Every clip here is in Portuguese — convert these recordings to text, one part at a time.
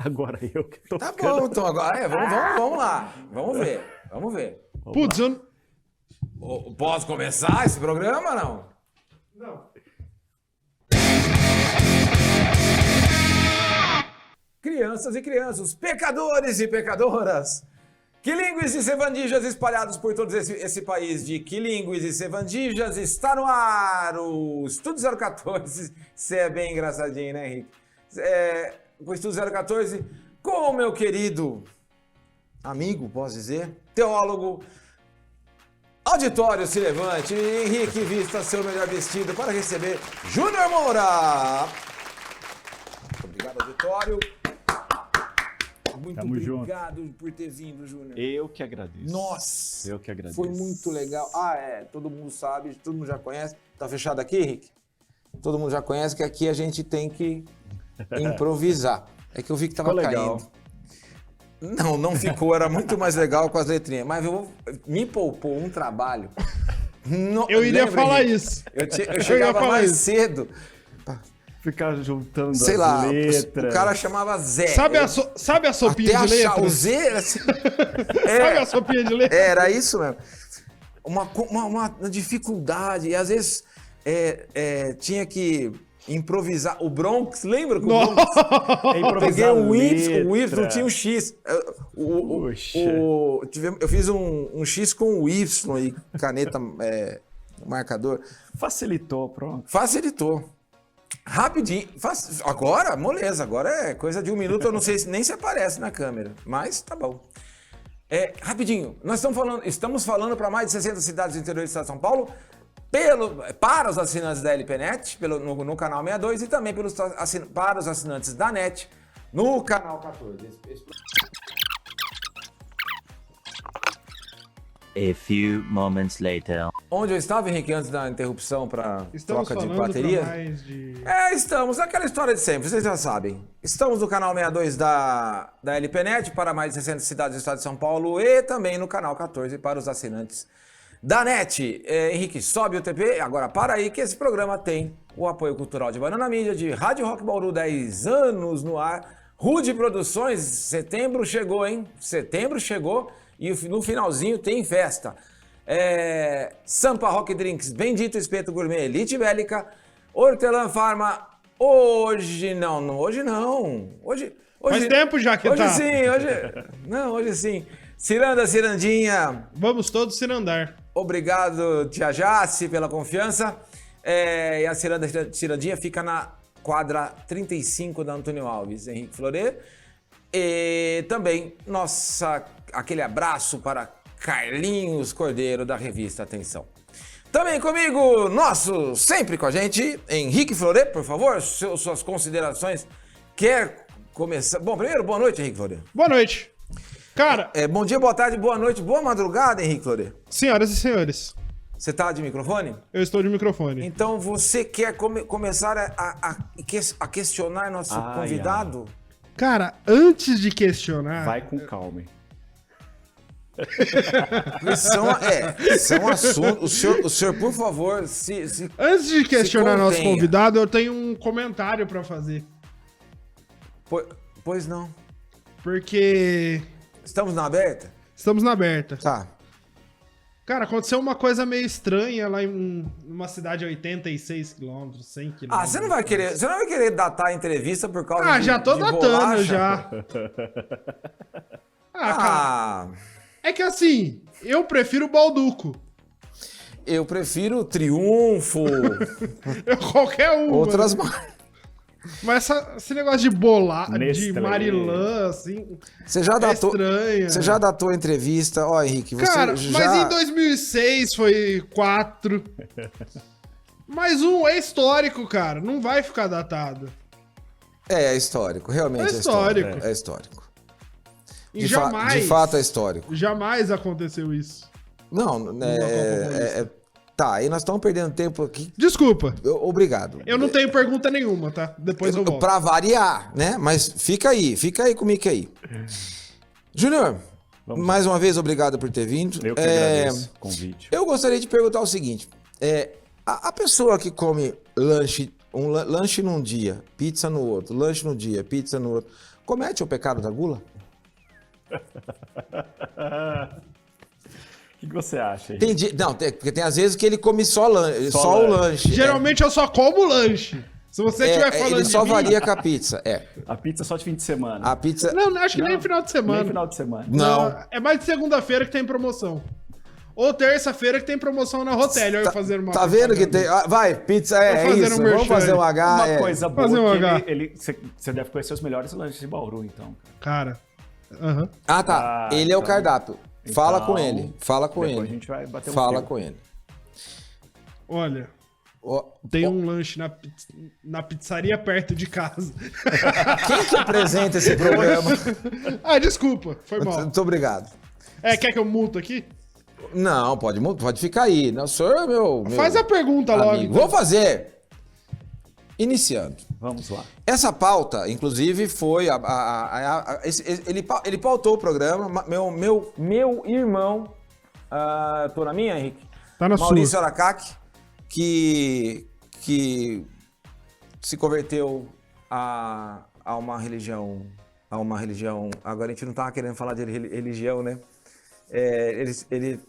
Agora eu que tô Tá ficando... bom, então agora vamos lá. Vamos ver. Putz, eu... Posso começar esse programa ou não? Não. Crianças e crianças, pecadores e pecadoras, quilingües e sevandijas espalhados por todo esse país de quilingües e sevandijas, está no ar o Estúdio 014. Você é bem engraçadinho, né, Henrique? O Estúdio 014 com o meu querido amigo, posso dizer, teólogo. Auditório, se levante. Henrique, vista seu melhor vestido para receber Júnior Moura. Obrigado, auditório. Muito Tamo obrigado por ter vindo, Júnior. Eu que agradeço. Nossa, Eu que agradeço. foi muito legal. Todo mundo sabe, todo mundo já conhece. Tá fechado aqui, Henrique? Todo mundo já conhece que aqui a gente tem que improvisar. É que eu vi que tava Ficou legal. caindo. Não ficou, era muito mais legal com as letrinhas. Mas me poupou um trabalho. Eu iria Lembra, falar Henrique? isso. Eu chegava mais cedo. Ficar juntando Sei as lá, letras. O cara chamava Zé. Sabe a sopinha Até de achar o letras? Z, assim, Sabe a sopinha de letras? era isso mesmo. Uma dificuldade. E às vezes tinha que improvisar. O Bronx, lembra? Que o Bronx, eu peguei um Y tinha um X. Eu fiz um X com o Y e caneta, marcador. Facilitou, pronto. Facilitou. Rapidinho. Agora, moleza. Agora é coisa de 1 minuto. Eu não sei nem se aparece na câmera. Mas tá bom. Rapidinho. Nós estamos falando para mais de 60 cidades do interior do estado de São Paulo. Para os assinantes da LPNet, no canal 62, e também para os assinantes da NET, no canal 14. A few moments later. Onde eu estava, Henrique, antes da interrupção para Estamos troca de falando bateria? pra mais de... Estamos. Aquela história de sempre, vocês já sabem. Estamos no canal 62 da LPNet, para mais de 60 cidades do estado de São Paulo, e também no canal 14 para os assinantes da NET. Henrique, sobe o TP. Agora para aí que esse programa tem o apoio cultural de Banana Mídia, de Rádio Rock Bauru, 10 anos no ar. Rude Produções, setembro chegou, hein? Setembro chegou e no finalzinho tem festa. Sampa Rock Drinks, Bendito Espeto Gourmet, Elite Bélica, Hortelã Farma. Hoje não. Faz tempo já que hoje tá. Sim, hoje sim. Cirandinha. Vamos todos cirandar. Obrigado, Tia Jace, pela confiança. E a Cirandinha fica na quadra 35 da Antônio Alves, Henrique Florer. E também aquele abraço para Carlinhos Cordeiro, da revista Atenção. Também comigo, sempre com a gente, Henrique Florer, por favor, suas considerações. Quer começar? Bom, primeiro, boa noite, Henrique Florer. Boa noite. Cara... bom dia, boa tarde, boa noite, boa madrugada, Henrique Florer. Senhoras e senhores. Você tá de microfone? Eu estou de microfone. Então você quer começar a questionar nosso convidado? Cara, antes de questionar... Vai com calma. São assuntos... O senhor, por favor, Antes de questionar nosso contenha. convidado, eu tenho um comentário pra fazer. Pois não. Porque... Estamos na aberta? Estamos na aberta. Tá. Cara, aconteceu uma coisa meio estranha lá em uma cidade a 86 quilômetros, 100 quilômetros. Você não vai querer datar a entrevista por causa já tô de datando bolacha? já. Cara, é que assim, eu prefiro o Balduco. Eu prefiro o Triunfo. Qualquer um. Outras mano. marcas. Mas de negócio de bolar, de Nestlé. Marilã, assim, Você já datou, estranho. Você já datou a entrevista? Ó, Henrique, você Cara, já... mas em 2006 foi 4. Mais um é histórico, cara. Não vai ficar datado. É histórico, realmente É histórico. É histórico. E De jamais, fato é histórico. jamais aconteceu isso. Não, tá, aí nós estamos perdendo tempo aqui. Desculpa, Obrigado. eu não tenho pergunta nenhuma, tá? Depois eu volto. Pra variar, né? Mas fica aí comigo aí. Júnior, mais uma vez, obrigado por ter vindo. Eu que agradeço o convite. Eu gostaria de perguntar o seguinte. A pessoa que come lanche num dia, pizza no outro, lanche no dia, pizza no outro, comete o pecado da gula? O que você acha aí? Porque tem às vezes que ele come só o lanche. Geralmente eu só como lanche. Se você estiver falando ele só de mim... varia com a pizza. A pizza só de fim de semana. A pizza... Não, acho que nem final de semana. Nem final de semana. Não. É mais de segunda-feira que tem promoção. Ou terça-feira que tem promoção na Rotelli. Olha eu fazendo uma... Tá vendo que tem... Vai, pizza é fazer isso. um Vamos merchan. fazer um H. Uma coisa boa Fazer um H. que você deve conhecer os melhores lanches de Bauru, então. Cara... aham. Ah, tá. Ele é o cardápio. Fala com ele. Fala com Depois ele. a gente vai bater um Fala fio. com ele. Olha, Ó, tem um lanche na pizzaria perto de casa. Quem que apresenta esse programa? Ah, desculpa. Foi mal. Muito obrigado. Quer que eu multo aqui? Não, pode ficar aí. Não, o senhor é meu Faz a pergunta logo. amigo. então. Vou fazer. Iniciando. Vamos lá. Essa pauta, inclusive, foi... Ele pautou o programa. Meu irmão... tô na minha, Henrique? Tá na Maurício sua. Aracaki, que se converteu a uma religião... Agora a gente não tava querendo falar de religião, né? Ele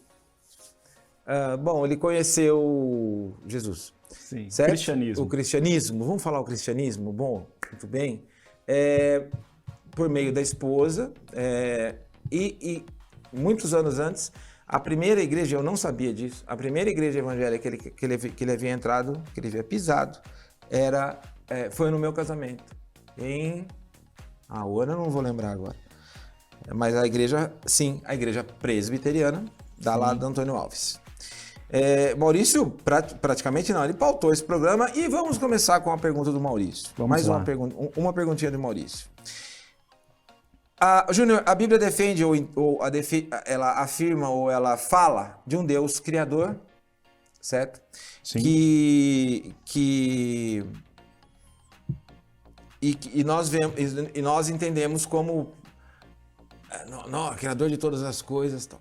conheceu Jesus. Sim. Certo? Cristianismo. O cristianismo. Vamos falar o cristianismo? Bom, muito bem. Por meio da esposa. E muitos anos antes, a primeira igreja, eu não sabia disso, a primeira igreja evangélica que ele havia entrado, que ele havia pisado, foi no meu casamento. O ano eu não vou lembrar agora. Mas a igreja presbiteriana, da lá do Antônio Alves. Maurício, praticamente não, ele pautou esse programa e vamos começar com a pergunta do Maurício. Vamos lá. Uma perguntinha do Maurício. Júnior, a Bíblia defende ela afirma ou ela fala de um Deus criador, certo? Sim. E nós entendemos como criador de todas as coisas, tal.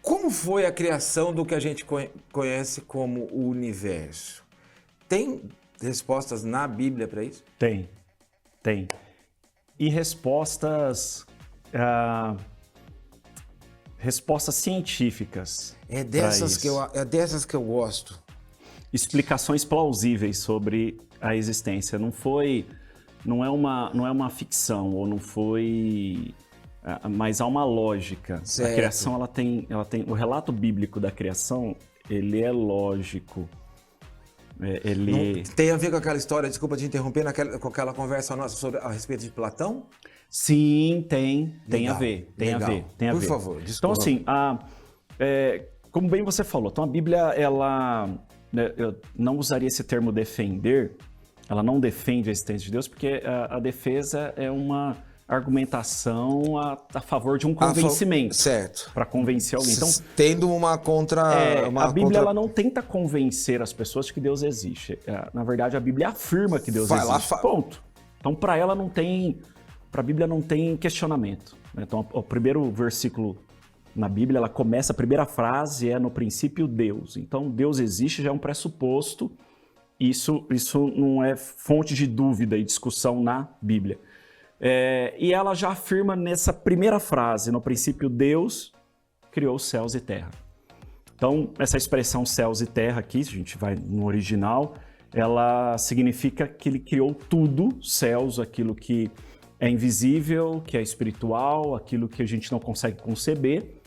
Como foi a criação do que a gente conhece como o universo? Tem respostas na Bíblia para isso? Tem. E respostas científicas. É dessas que eu gosto. Explicações plausíveis sobre a existência. Não é uma ficção, ou não foi... Mas há uma lógica. Certo. A criação, ela tem... O relato bíblico da criação, ele é lógico. Não tem a ver com aquela história, desculpa te interromper, com aquela conversa nossa a respeito de Platão? Sim, tem Legal, a ver. Tem legal. a ver. Por favor, Então, desculpa. assim, como bem você falou, então a Bíblia, eu não usaria esse termo defender, ela não defende a existência de Deus, porque a defesa é uma argumentação a favor de um convencimento. Certo. Para convencer alguém. Então, tendo uma contra... a Bíblia ela não tenta convencer as pessoas de que Deus existe. Na verdade, a Bíblia afirma que Deus existe. Ponto. Então, para ela não tem... Para a Bíblia não tem questionamento. Né? Então, o primeiro versículo na Bíblia, ela começa, a primeira frase é no princípio Deus. Então, Deus existe já é um pressuposto. Isso não é fonte de dúvida e discussão na Bíblia. E ela já afirma nessa primeira frase, no princípio Deus criou céus e terra. Então, essa expressão céus e terra aqui, se a gente vai no original, ela significa que ele criou tudo, céus, aquilo que é invisível, que é espiritual, aquilo que a gente não consegue conceber,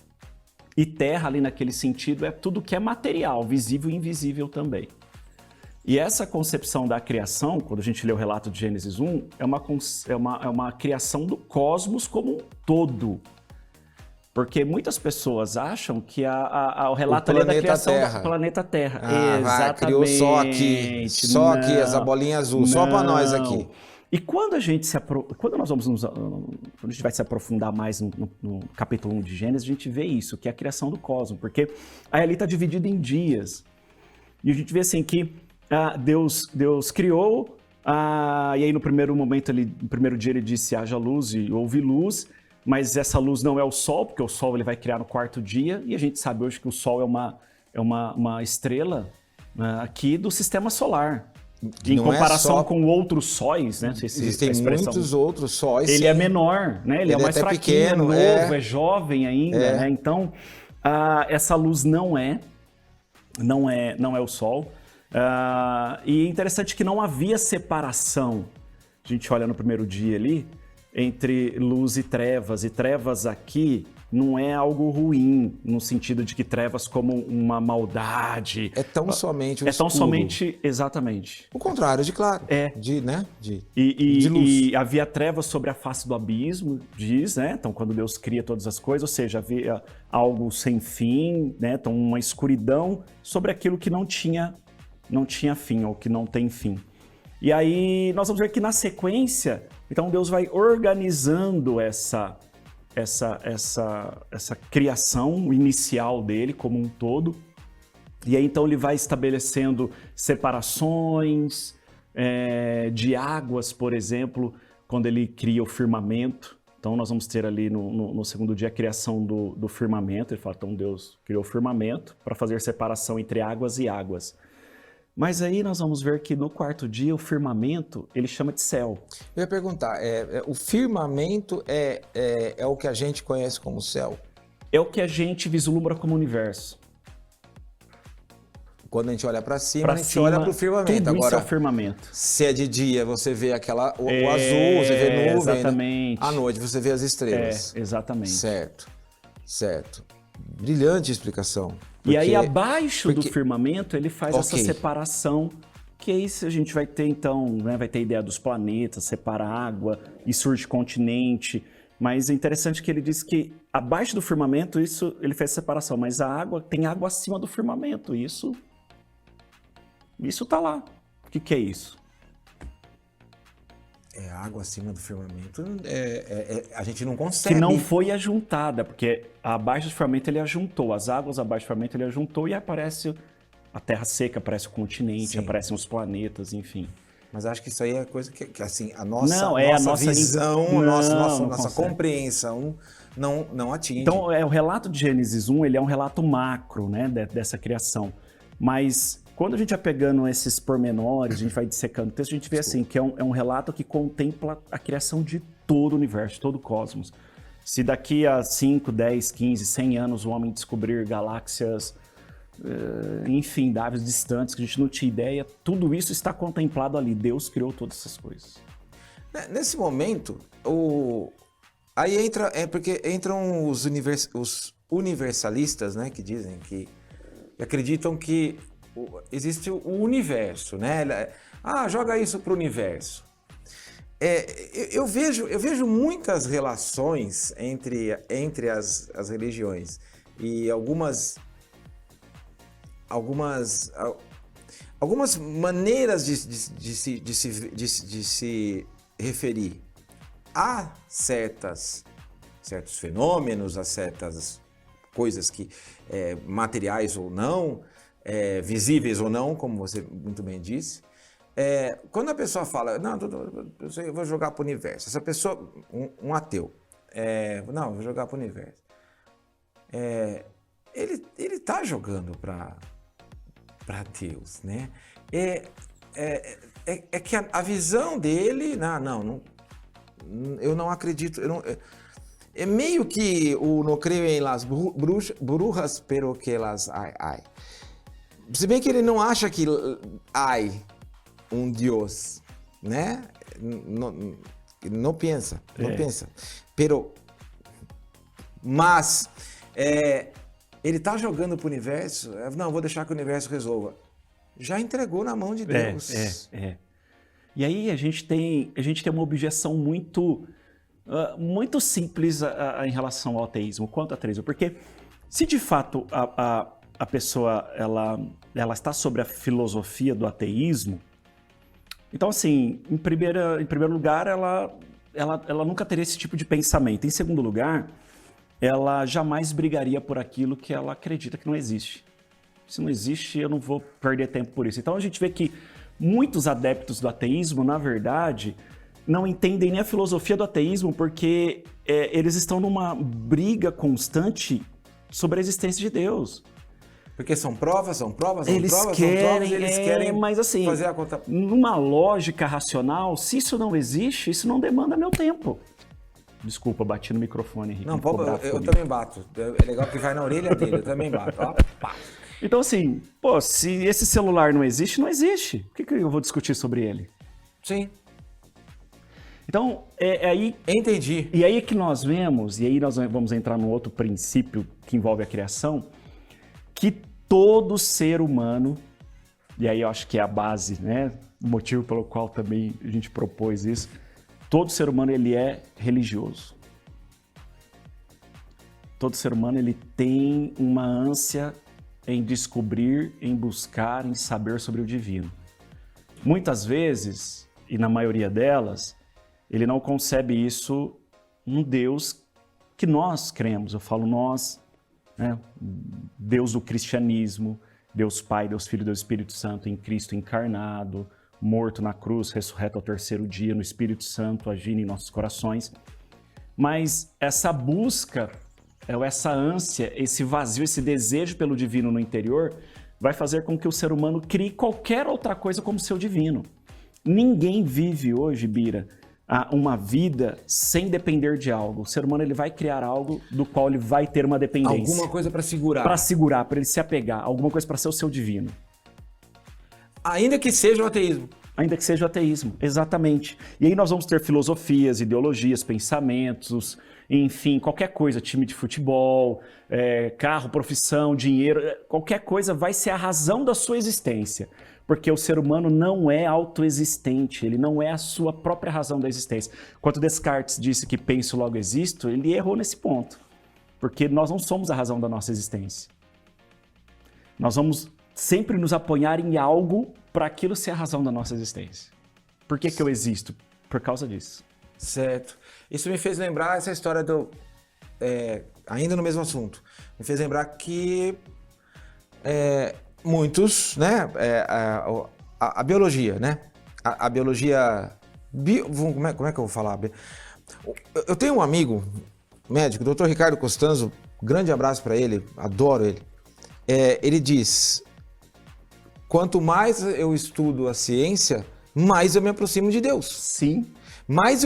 e terra ali naquele sentido é tudo que é material, visível e invisível também. E essa concepção da criação, quando a gente lê o relato de Gênesis 1, é uma criação do cosmos como um todo. Porque muitas pessoas acham que o relato ali é da criação do planeta Terra. Exatamente. Criou só aqui, essa bolinha azul, só para nós aqui. E quando a gente quando a gente vai se aprofundar mais no capítulo 1 de Gênesis, a gente vê isso, que é a criação do cosmos, porque aí ali está dividido em dias. E a gente vê assim que Deus criou, e aí no primeiro momento, no primeiro dia ele disse haja luz e houve luz, mas essa luz não é o Sol, porque o Sol ele vai criar no quarto dia, e a gente sabe hoje que o Sol é uma estrela aqui do sistema solar. Em comparação com outros sóis, né? Existem muitos outros sóis. Ele é menor, né? Ele é mais fraquinho, pequeno, é novo, é jovem ainda, né? Então, essa luz não é o Sol. E é interessante que não havia separação. A gente olha no primeiro dia ali, entre luz e trevas aqui não é algo ruim, no sentido de que trevas como uma maldade. É tão somente o escuro. É tão somente, exatamente. O contrário de claro. De luz. E havia trevas sobre a face do abismo, diz, né? Então, quando Deus cria todas as coisas, ou seja, havia algo sem fim, né? Então, uma escuridão sobre aquilo que não tinha fim, ou que não tem fim. E aí, nós vamos ver que na sequência, então Deus vai organizando essa criação inicial dele como um todo. E aí, então, ele vai estabelecendo separações de águas, por exemplo, quando ele cria o firmamento. Então, nós vamos ter ali no segundo dia a criação do firmamento. Ele fala, então Deus criou o firmamento para fazer separação entre águas e águas. Mas aí nós vamos ver que no quarto dia o firmamento ele chama de céu. Eu ia perguntar, o firmamento é o que a gente conhece como céu? É o que a gente vislumbra como universo. Quando a gente olha para cima, a gente olha para o firmamento. Tudo isso é o firmamento. Se é de dia, você vê o azul, você vê nuvem. Exatamente. À noite, você vê as estrelas. Exatamente. Certo. Brilhante explicação. E aí, abaixo do firmamento, ele faz essa separação, que aí a gente vai ter, então, né, vai ter a ideia dos planetas, separa a água e surge continente. Mas é interessante que ele diz que abaixo do firmamento, isso ele fez separação, mas a água, tem água acima do firmamento. Isso tá lá. O que é isso? Água acima do firmamento, a gente não consegue. Que não foi ajuntada, porque abaixo do firmamento ele ajuntou, as águas abaixo do firmamento ele ajuntou e aparece a terra seca, aparece o continente, aparecem os planetas, enfim. Mas acho que isso aí é coisa que assim, a nossa visão, nossa compreensão não atinge. Então, o relato de Gênesis 1, ele é um relato macro, né, dessa criação. Mas quando a gente vai pegando esses pormenores, a gente vai dissecando o texto, a gente vê assim, que é um relato que contempla a criação de todo o universo, de todo o cosmos. Se daqui a 5, 10, 15, 100 anos o homem descobrir galáxias infindáveis, distantes, que a gente não tinha ideia, tudo isso está contemplado ali. Deus criou todas essas coisas. Nesse momento, aí entram os universalistas, né, que dizem que acreditam que existe o universo, né? Joga isso para o universo. Eu vejo muitas relações entre as religiões e algumas maneiras de se referir a certos fenômenos, a certas coisas que materiais ou não, visíveis ou não, como você muito bem disse. Quando a pessoa fala, não, eu vou jogar para o universo. Essa pessoa, um ateu, não, eu vou jogar para o universo. Ele está jogando para Deus, né? É que a visão dele, não, eu não acredito, é meio que o no creio em las brujas, pero que las hay. Se bem que ele não acha que hay um Deus, né? Não pensa. Mas ele está jogando para o universo, não, vou deixar que o universo resolva. Já entregou na mão de Deus. E aí a gente tem uma objeção muito simples em relação ao ateísmo, quanto ao ateísmo, porque se de fato a pessoa ela está sobre a filosofia do ateísmo, então assim, em primeiro lugar, ela nunca teria esse tipo de pensamento. Em segundo lugar, ela jamais brigaria por aquilo que ela acredita que não existe. Se não existe, eu não vou perder tempo por isso. Então a gente vê que muitos adeptos do ateísmo, na verdade, não entendem nem a filosofia do ateísmo, porque eles estão numa briga constante sobre a existência de Deus. Porque são provas, eles querem, mas assim, fazer a conta. Numa lógica racional, se isso não existe, isso não demanda meu tempo. Desculpa, bati no microfone, Henrique. Não, eu também bato. É legal que vai na orelha dele, eu também bato. Ó, pá. Então assim, se esse celular não existe, não existe. Por que eu vou discutir sobre ele? Sim. Então, é aí... Entendi. E aí que nós vemos, e aí nós vamos entrar num outro princípio que envolve a criação, que todo ser humano, e aí eu acho que é a base, né? O motivo pelo qual também a gente propôs isso, todo ser humano ele é religioso. Todo ser humano ele tem uma ânsia em descobrir, em buscar, em saber sobre o divino. Muitas vezes, e na maioria delas, ele não concebe isso no Deus que nós cremos. Eu falo nós, né? Deus do cristianismo, Deus Pai, Deus Filho, Deus Espírito Santo, em Cristo encarnado, morto na cruz, ressurreto ao terceiro dia, no Espírito Santo agindo em nossos corações. Mas essa busca, essa ânsia, esse vazio, esse desejo pelo divino no interior, vai fazer com que o ser humano crie qualquer outra coisa como seu divino. Ninguém vive hoje, Bira, uma vida sem depender de algo. O ser humano ele vai criar algo do qual ele vai ter uma dependência. Alguma coisa para segurar. Para segurar, para ele se apegar. Alguma coisa para ser o seu divino. Ainda que seja o ateísmo. Ainda que seja o ateísmo, exatamente. E aí nós vamos ter filosofias, ideologias, pensamentos, enfim, qualquer coisa, time de futebol, carro, profissão, dinheiro, qualquer coisa vai ser a razão da sua existência. Porque o ser humano não é autoexistente, ele não é a sua própria razão da existência. Quando Descartes disse que penso, logo existo, ele errou nesse ponto. Porque nós não somos a razão da nossa existência. Nós vamos sempre nos apoiar em algo para aquilo ser a razão da nossa existência. Por que eu existo? Por causa disso. Certo. Isso me fez lembrar essa história do... ainda no mesmo assunto. Me fez lembrar que... muitos, né, a biologia, né, a biologia, como é que eu vou falar? Eu tenho um amigo médico, o Dr. Ricardo Costanzo, grande abraço para ele, adoro ele. Ele diz, quanto mais eu estudo a ciência, mais eu me aproximo de Deus. Sim. Mais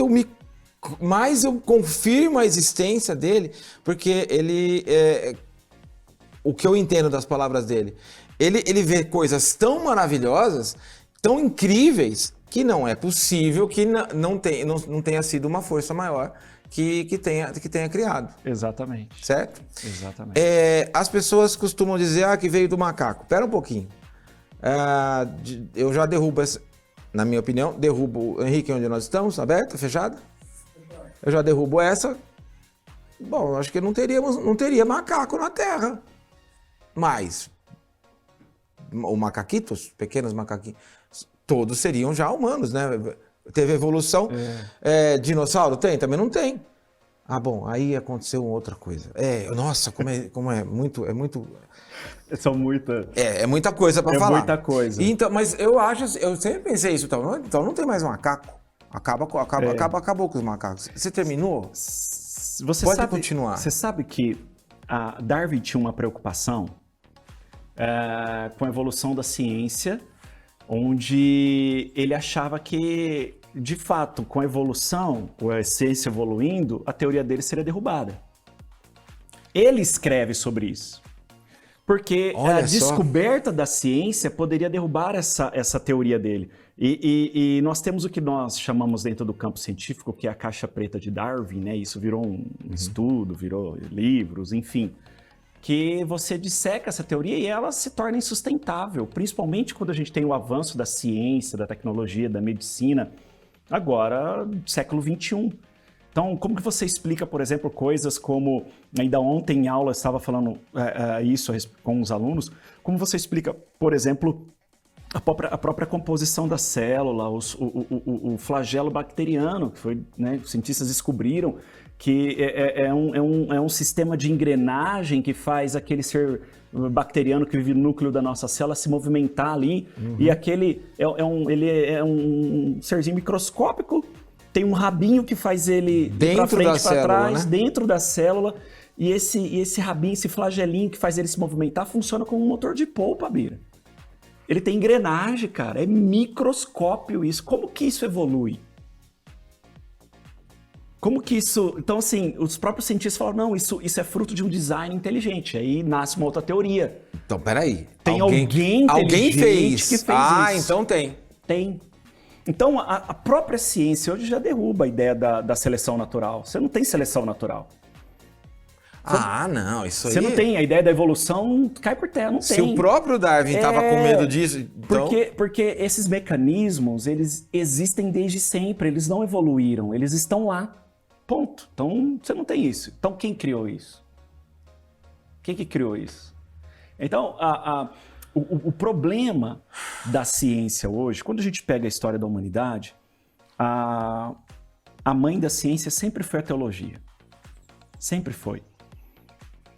eu confirmo a existência dele, porque ele, o que eu entendo das palavras dele, ele vê coisas tão maravilhosas, tão incríveis, que não é possível que não tenha sido uma força maior que tenha criado. Exatamente. Certo? Exatamente. As pessoas costumam dizer que veio do macaco. Espera um pouquinho. Eu já derrubo, na minha opinião, derrubo, Henrique, onde nós estamos, aberta, fechada? Eu já derrubo essa. Bom, acho que não teria macaco na Terra. Mas... ou macaquitos, pequenos macaquinhos, todos seriam já humanos, né? Teve evolução. Dinossauro tem? Também não tem. Ah, bom, aí aconteceu outra coisa. Nossa, como é muito... São muita... É muita coisa para falar. É muita coisa. Então, mas eu sempre pensei isso, então não tem mais macaco. Acabou com os macacos. Você terminou? Pode continuar. Você sabe que a Darwin tinha uma preocupação com a evolução da ciência, onde ele achava que, de fato, com a evolução, ou a ciência evoluindo, a teoria dele seria derrubada. Ele escreve sobre isso. Porque a descoberta da ciência poderia derrubar essa teoria dele. E nós temos o que nós chamamos dentro do campo científico, que é a caixa preta de Darwin, né? Isso virou um estudo, virou livros, enfim. Que você disseca essa teoria e ela se torna insustentável, principalmente quando a gente tem o avanço da ciência, da tecnologia, da medicina, agora, século XXI. Então, como que você explica, por exemplo, coisas como, ainda ontem em aula eu estava falando isso com os alunos, como você explica, por exemplo, a própria composição da célula, o flagelo bacteriano, que foi, né, os cientistas descobriram que é um sistema de engrenagem que faz aquele ser bacteriano que vive no núcleo da nossa célula se movimentar ali, e aquele ele é um serzinho microscópico, tem um rabinho que faz ele dentro para frente, para trás, né? dentro da célula, E esse rabinho, esse flagelinho que faz ele se movimentar, funciona como um motor de polpa, Bira. Ele tem engrenagem, cara. É microscópio isso. Como que isso evolui? Como que isso... Então, assim, os próprios cientistas falam, não, isso é fruto de um design inteligente. Aí nasce uma outra teoria. Então, peraí. Tem alguém fez. Que fez isso. Então tem. Tem. Então, a própria ciência hoje já derruba a ideia da seleção natural. Você não tem seleção natural. Não, isso aí... Você não tem. A ideia da evolução cai por terra, não tem. Se o próprio Darwin estava com medo disso... Então... Porque esses mecanismos, eles existem desde sempre. Eles não evoluíram. Eles estão lá. Ponto. Então, você não tem isso. Então, quem criou isso? Quem que criou isso? Então, o problema da ciência hoje, quando a gente pega a história da humanidade, a mãe da ciência sempre foi a teologia. Sempre foi.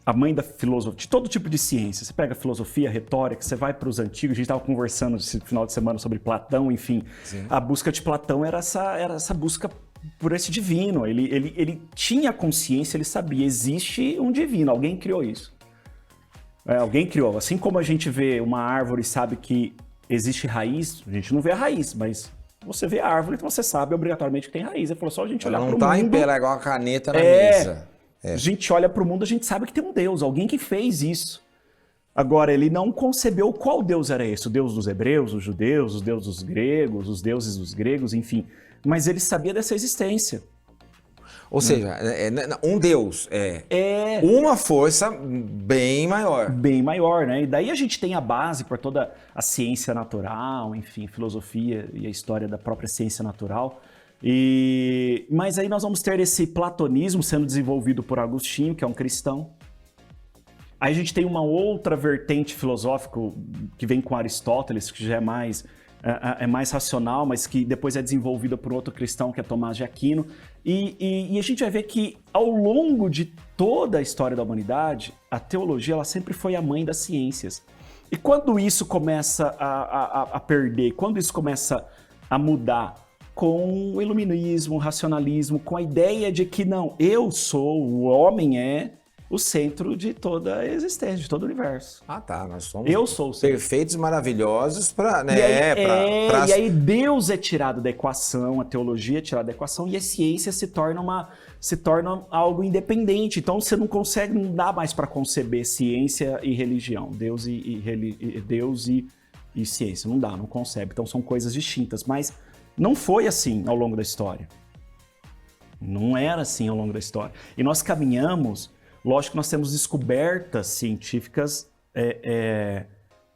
A mãe da filosofia, de todo tipo de ciência. Você pega filosofia, retórica, você vai para os antigos, a gente estava conversando esse final de semana sobre Platão, enfim. Sim. A busca de Platão era essa busca por esse divino. Ele tinha consciência, ele sabia, existe um divino, alguém criou isso. Alguém criou. Assim como a gente vê uma árvore e sabe que existe raiz, a gente não vê a raiz, mas você vê a árvore, então você sabe obrigatoriamente que tem raiz. Ele falou só a gente olhar para o mundo. Não tá em pé, ela é igual a caneta na mesa. A gente olha para o mundo, a gente sabe que tem um Deus, alguém que fez isso. Agora, ele não concebeu qual Deus era esse, o Deus dos hebreus, os judeus, os deuses dos gregos, os deuses dos gregos, enfim. Mas ele sabia dessa existência. Ou seja, um Deus uma força bem maior. Bem maior, né? E daí a gente tem a base para toda a ciência natural, enfim, filosofia e a história da própria ciência natural. Mas aí nós vamos ter esse platonismo sendo desenvolvido por Agostinho, que é um cristão. Aí a gente tem uma outra vertente filosófica que vem com Aristóteles, que já é mais racional, mas que depois é desenvolvida por outro cristão, que é Tomás de Aquino. E a gente vai ver que ao longo de toda a história da humanidade, a teologia ela sempre foi a mãe das ciências. E quando isso começa a perder, quando isso começa a mudar, com o iluminismo, o racionalismo, com a ideia de que não, o homem é o centro de toda a existência, de todo o universo. Nós somos perfeitos, maravilhosos para, né? E aí Deus é tirado da equação, a teologia é tirada da equação e a ciência se torna algo independente. Então você não dá mais para conceber ciência e religião, Deus e ciência, não concebe. Então são coisas distintas, mas não foi assim ao longo da história. Não era assim ao longo da história. E nós caminhamos, lógico que nós temos descobertas científicas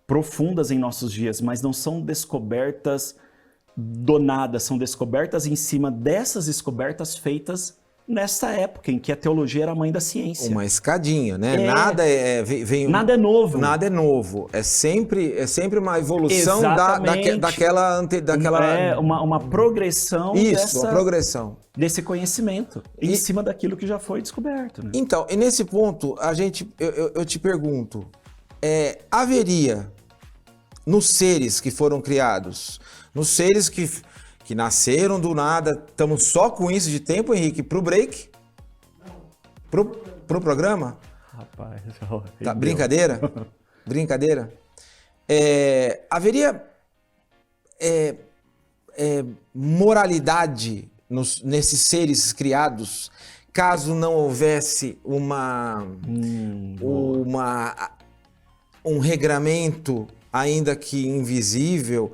profundas em nossos dias, mas não são descobertas do nada, são descobertas em cima dessas descobertas feitas nessa época em que a teologia era a mãe da ciência. Uma escadinha, né? Nada nada é novo. Nada é novo. É sempre uma evolução daquela uma progressão. Uma progressão desse conhecimento em cima daquilo que já foi descoberto. Né? Então, e nesse ponto eu te pergunto, haveria nos seres que foram criados, nos seres que nasceram do nada, estamos só com isso de tempo, Henrique, pro break? Não. Pro programa? Rapaz, tá, brincadeira? Brincadeira? Haveria moralidade nesses seres criados, caso não houvesse um regramento, ainda que invisível?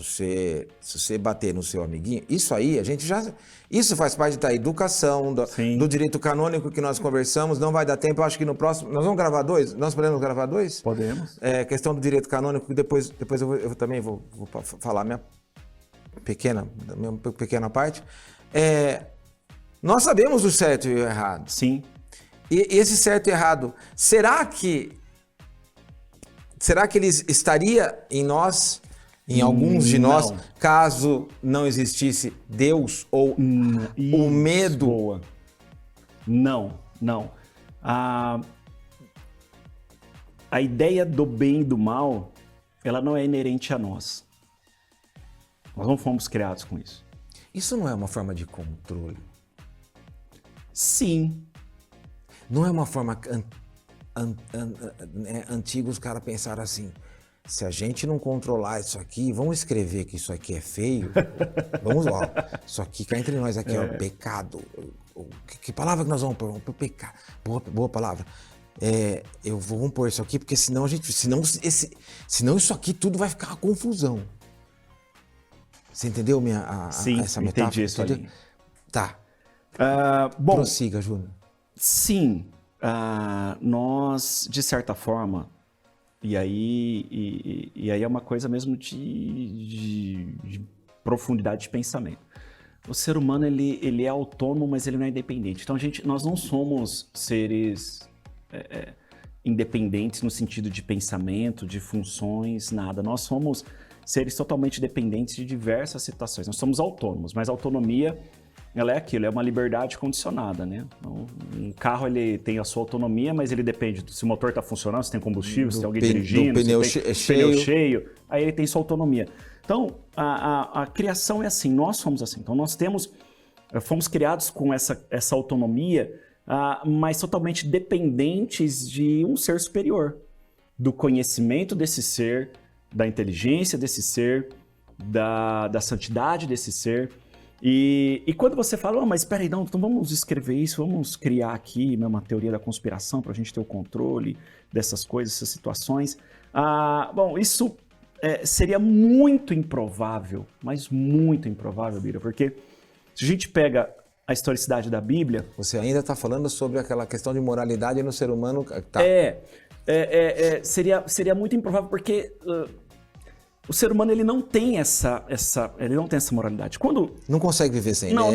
Se você bater no seu amiguinho, isso aí, isso faz parte da educação, do direito canônico que nós conversamos, não vai dar tempo, eu acho que no próximo, nós vamos gravar 2? Nós podemos gravar 2? Podemos. Questão do direito canônico, depois eu também vou falar minha pequena parte. Nós sabemos o certo e o errado. Sim. E esse certo e errado, será que ele estaria em nós, em alguns de nós, caso não existisse Deus ou o medo? Boa. Não. A ideia do bem e do mal, ela não é inerente a nós. Nós não fomos criados com isso. Isso não é uma forma de controle? Sim. Não é uma forma antiga os caras pensaram assim, se a gente não controlar isso aqui, vamos escrever que isso aqui é feio, vamos lá, isso aqui cá entre nós aqui, ó, pecado. Que palavra que nós vamos pôr? Vamos pôr pecado. Boa palavra. Vamos pôr isso aqui, porque senão senão isso aqui tudo vai ficar uma confusão. Você entendeu Sim, essa metáfora? Entendi isso aí. Tá. Bom, prossiga, Júnior. Sim, nós, de certa forma, e aí é uma coisa mesmo de profundidade de pensamento. O ser humano, ele é autônomo, mas ele não é independente. Então, nós não somos seres independentes no sentido de pensamento, de funções, nada. Nós somos seres totalmente dependentes de diversas situações. Nós somos autônomos, mas a autonomia, ela é aquilo, é uma liberdade condicionada, né? Então, um carro, ele tem a sua autonomia, mas ele depende se o motor está funcionando, se tem combustível, se tem alguém dirigindo, se tem pneu cheio, aí ele tem sua autonomia. Então, a criação é assim, nós somos assim. Então, nós fomos criados com essa autonomia, mas totalmente dependentes de um ser superior, do conhecimento desse ser, da inteligência desse ser, da santidade desse ser. E quando você fala, mas espera aí, não, então vamos escrever isso, vamos criar aqui uma teoria da conspiração para a gente ter o controle dessas coisas, dessas situações. Bom, isso seria muito improvável, mas muito improvável, Bira, porque se a gente pega a historicidade da Bíblia... Você ainda está falando sobre aquela questão de moralidade no ser humano? Tá. Seria muito improvável porque o ser humano ele não tem essa moralidade. Quando não consegue viver sem. Não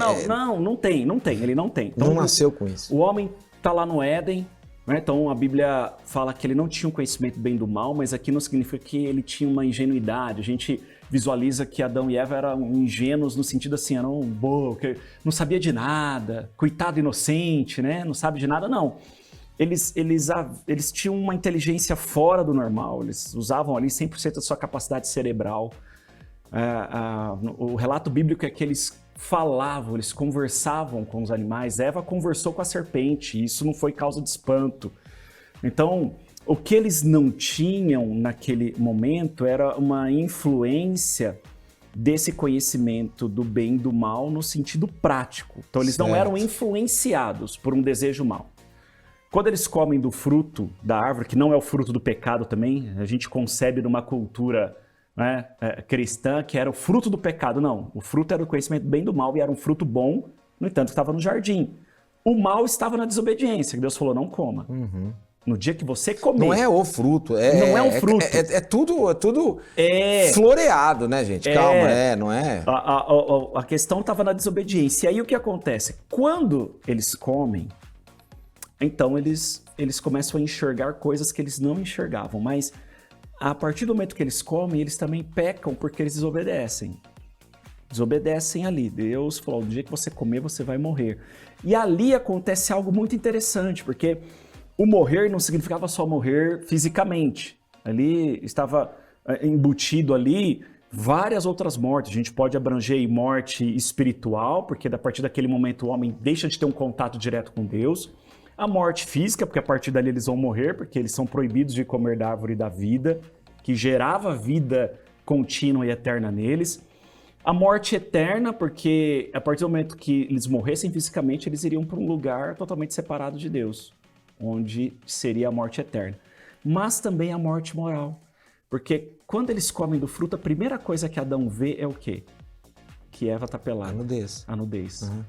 tem, ele não tem. Então, não nasceu com isso. O homem está lá no Éden, né? Então a Bíblia fala que ele não tinha um conhecimento bem do mal, mas aqui não significa que ele tinha uma ingenuidade. A gente visualiza que Adão e Eva eram ingênuos no sentido assim, eram não sabia de nada, coitado inocente, né? Não sabe de nada, não. Eles tinham uma inteligência fora do normal, eles usavam ali 100% da sua capacidade cerebral. O relato bíblico é que eles falavam, eles conversavam com os animais. Eva conversou com a serpente, e isso não foi causa de espanto. Então, o que eles não tinham naquele momento era uma influência desse conhecimento do bem e do mal no sentido prático. Então, eles não eram influenciados por um desejo mau. Quando eles comem do fruto da árvore, que não é o fruto do pecado também, a gente concebe numa cultura, né, cristã que era o fruto do pecado. Não, o fruto era o conhecimento do bem e do mal e era um fruto bom, no entanto, que estava no jardim. O mal estava na desobediência, que Deus falou, não coma. Uhum. No dia que você comer... Não é o fruto. Não é um fruto. É tudo floreado, né, gente? Calma, não é... A questão estava na desobediência. E aí o que acontece? Quando eles comem... Então, eles começam a enxergar coisas que eles não enxergavam. Mas, a partir do momento que eles comem, eles também pecam porque eles desobedecem. Desobedecem ali. Deus falou, no dia que você comer, você vai morrer. E ali acontece algo muito interessante, porque o morrer não significava só morrer fisicamente. Ali estava embutido ali várias outras mortes. A gente pode abranger morte espiritual, porque a partir daquele momento o homem deixa de ter um contato direto com Deus. A morte física, porque a partir dali eles vão morrer, porque eles são proibidos de comer da árvore da vida, que gerava vida contínua e eterna neles. A morte eterna, porque a partir do momento que eles morressem fisicamente, eles iriam para um lugar totalmente separado de Deus, onde seria a morte eterna. Mas também a morte moral, porque quando eles comem do fruto, a primeira coisa que Adão vê é o quê? Que Eva está pelada. A nudez. Uhum.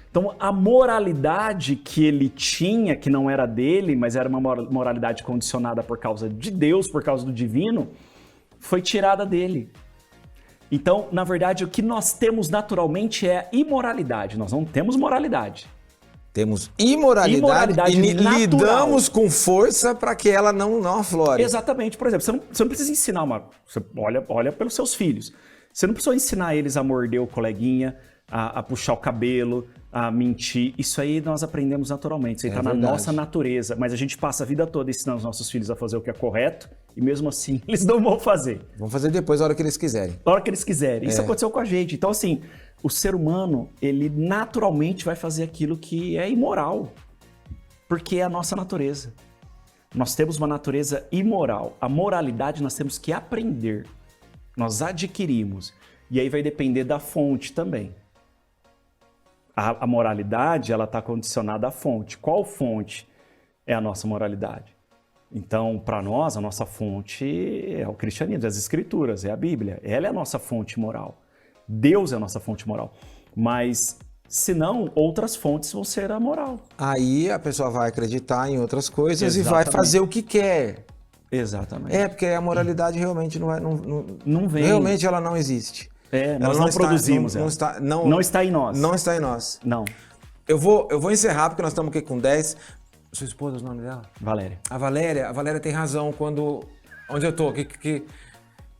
Então, a moralidade que ele tinha, que não era dele, mas era uma moralidade condicionada por causa de Deus, por causa do divino, foi tirada dele. Então, na verdade, o que nós temos naturalmente é imoralidade. Nós não temos moralidade. Temos imoralidade e lidamos com força para que ela não aflore. Exatamente. Por exemplo, você não precisa ensinar Você olha pelos seus filhos. Você não precisa ensinar eles a morder o coleguinha, a puxar o cabelo, a mentir. Isso aí nós aprendemos naturalmente, isso aí está na nossa natureza, mas a gente passa a vida toda ensinando os nossos filhos a fazer o que é correto e mesmo assim eles não vão fazer. Vão fazer depois, a hora que eles quiserem. A hora que eles quiserem. Isso aconteceu com a gente. Então assim, o ser humano, ele naturalmente vai fazer aquilo que é imoral. Porque é a nossa natureza. Nós temos uma natureza imoral. A moralidade nós temos que aprender. Nós adquirimos. E aí vai depender da fonte também. A moralidade, ela está condicionada à fonte. Qual fonte é a nossa moralidade? Então, para nós, a nossa fonte é o cristianismo, as escrituras, é a Bíblia. Ela é a nossa fonte moral. Deus é a nossa fonte moral. Mas, se não, outras fontes vão ser a moral. Aí a pessoa vai acreditar em outras coisas Exatamente. e vai fazer o que quer. Exatamente. É, porque a moralidade realmente Não vem. Realmente ela não existe. Nós não produzimos ela. Não está em nós. Não está em nós. Não. Eu vou encerrar porque nós estamos aqui com 10. Sua esposa, o nome dela? Valéria. A Valéria tem razão quando... Onde eu tô?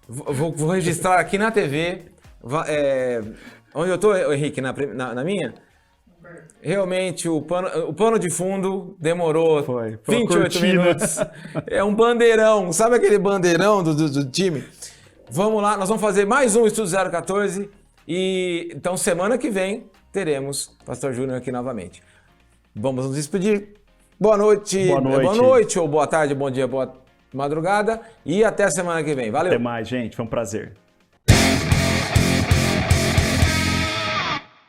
Vou registrar aqui na TV. Onde eu tô, Henrique? Na minha? Realmente, o pano de fundo demorou 28 minutos. É um bandeirão. Sabe aquele bandeirão do time? Vamos lá, nós vamos fazer mais um Estudo 014. E então, semana que vem, teremos Pastor Júnior aqui novamente. Vamos nos despedir. Boa noite. Boa noite, ou boa tarde, bom dia, boa madrugada. E até a semana que vem. Valeu. Até mais, gente. Foi um prazer.